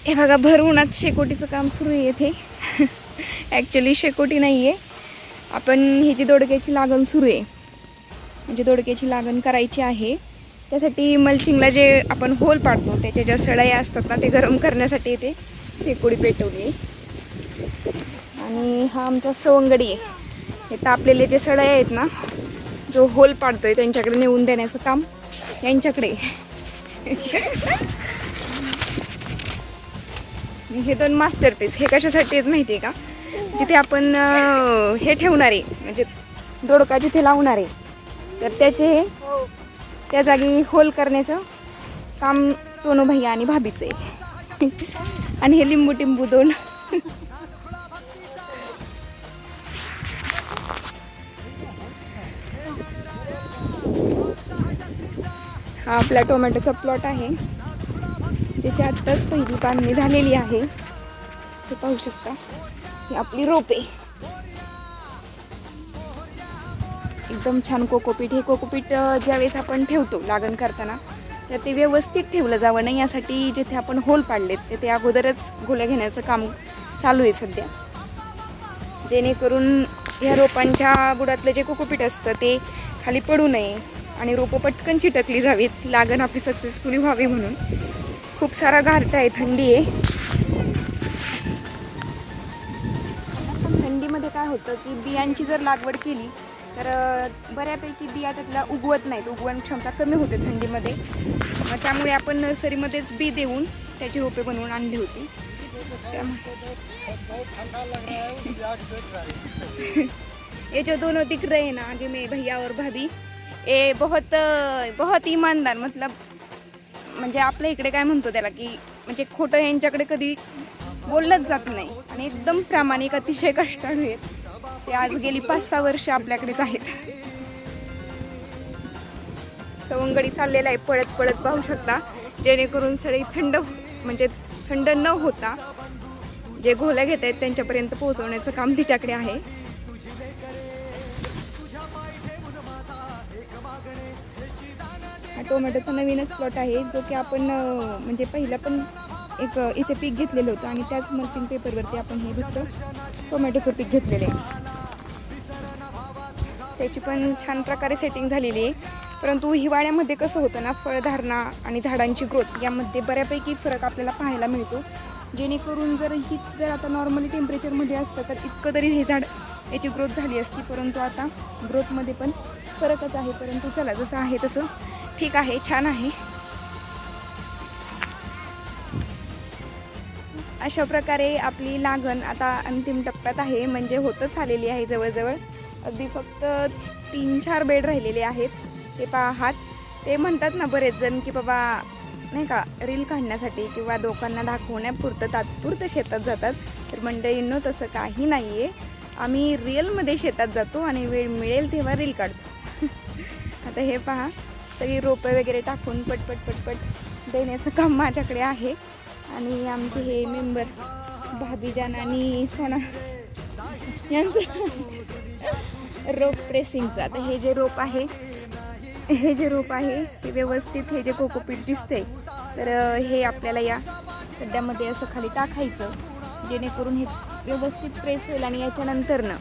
हे बघा भर उन्हात शेकोटीचं काम सुरू आहे इथे. ॲक्च्युली शेकोटी नाही आहे, आपण ही जी दोडक्याची लागण सुरू आहे, म्हणजे दोडक्याची लागण करायची आहे. त्यासाठी मल्चिंगला जे आपण होल पाडतो त्याच्या ज्या सळया असतात ना, ते गरम करण्यासाठी इथे शेकोटी पेटवली आहे. आणि हा आमचा सवंगडी आहे. हे तापलेले जे सळया आहेत ना, जो होल पाडतोय त्यांच्याकडे नेऊन देण्याचं काम यांच्याकडे. हे दोन मास्टरपीस हे कशासाठी आहेत माहिती आहे का? जिथे आपण हे ठेवणार आहे, म्हणजे दोडका जिथे लावणार आहे, तर त्याचे त्या जागी होल करण्याचं काम सोनू भैया आणि भाभीचं आहे. आणि हे लिंबू टिंबू दोन. हा आपला टोमॅटोचा प्लॉट आहे, त्याची आत्ताच पहिली बांधणी झालेली आहे. ते पाहू शकता, ही आपली रोपे. एकदम छान कोकोपीट. हे कोकोपीट ज्यावेळेस आपण ठेवतो लागण करताना, तर ते व्यवस्थित ठेवलं जावं नाही यासाठी जिथे आपण होल पाडलेत ते अगोदरच गोळ्या घेण्याचं काम चालू आहे सध्या, जेणेकरून ह्या रोपांच्या बुडातलं जे कोकोपीट असतं ते खाली पडू नये आणि रोपं पटकन चिटकली जावीत, लागण आपली सक्सेसफुली व्हावी म्हणून. खूप सारा गारठा आहे, थंडी आहे. थंडीमध्ये काय होतं की बियांची जर लागवड केली तर बऱ्यापैकी बिया त्यातल्या उगवत नाहीत, उगवण क्षमता कमी होते थंडीमध्ये. त्यामुळे आपण नर्सरीमध्येच बी देऊन त्याची रोपे बनवून आणली होती. ये जो दोनों दिख रहे हैं ना आगे में, भैया और भाभी, ये बहुत ईमानदार, मतलब म्हणजे आपल्या इकडे काय म्हणतो त्याला की म्हणजे खोटं यांच्याकडे कधी बोललंच जात नाही आणि एकदम प्रामाणिक, अतिशय कष्टाळू आहेत. ते आज गेली 5-6 वर्ष आपल्याकडेच आहेत. सवंगडी चाललेला आहे पळत पळत, पाहू शकता, जेणेकरून सगळी थंड न होता जे घोल्या घेत आहेत त्यांच्यापर्यंत पोहोचवण्याचं काम तिच्याकडे आहे. हा टोमॅटोचा नवीनच प्लॉट आहे, जो की आपण म्हणजे पहिला पण एक इथे पीक घेतलेलं होतं आणि त्याच मल्चिंग पेपरवरती आपण हे दुसरं टोमॅटोचं पीक घेतलेलं आहे. त्याची पण छान प्रकारे सेटिंग झालेली आहे. परंतु हिवाळ्यामध्ये कसं होतं ना, फळधारणा आणि झाडांची ग्रोथ यामध्ये बऱ्यापैकी फरक आपल्याला पाहायला मिळतो. जेणेकरून जर आता नॉर्मली टेम्परेचरमध्ये असतं तर इतकं तरी हे झाड याची ग्रोथ झाली असती, परंतु आता ग्रोथमध्ये पण फरकच आहे. परंतु चला, जसं आहे तसं ठीक आहे, छान आहे. अशा प्रकारे आपली लागण आता अंतिम टप्प्यात आहे, म्हणजे होतच आलेली आहे जवळजवळ. अगदी फक्त 3-4 बेड राहिलेले आहेत. ते पाहात ते म्हणतात ना बरेच जण की बाबा नाही का, रील काढण्यासाठी किंवा लोकांना दाखवण्यापुरतं तात्पुरतं शेतात जातात. तर मंडळींनो, तसं काही नाही आहे. आम्ही रिअलमध्ये शेतात जातो आणि वेळ मिळेल तेव्हा रील काढतो. आता हे पहा, सगळी रोपं वगैरे टाकून पटपट देण्याचं काम माझ्याकडे आहे. आणि आमचे हे मेंबर भाभीजान आणि सोना यांचं रोप प्रेसिंगचं. आता हे जे रोप आहे हे व्यवस्थित, हे जे कोकोपीट दिसते तर हे आपल्याला या खड्ड्यामध्ये असं खाली टाकायचं, जेणेकरून हे व्यवस्थित प्रेस होईल. आणि याच्यानंतरनं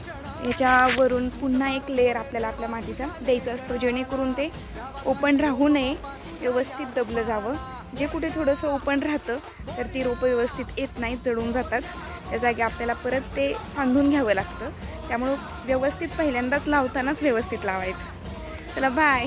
याच्यावरून पुन्हा एक लेअर आपल्याला आपल्या मातीचा द्यायचा असतो, जेणेकरून ते ओपन राहू नये, व्यवस्थित दबलं जावं. जे कुठे थोडंसं ओपन राहतं तर ती रोपं व्यवस्थित येत नाहीत, जळून जातात. त्या जागी आपल्याला परत ते सांधून घ्यावं लागतं. त्यामुळं व्यवस्थित पहिल्यांदाच लावतानाच व्यवस्थित लावायचं. चला बाय.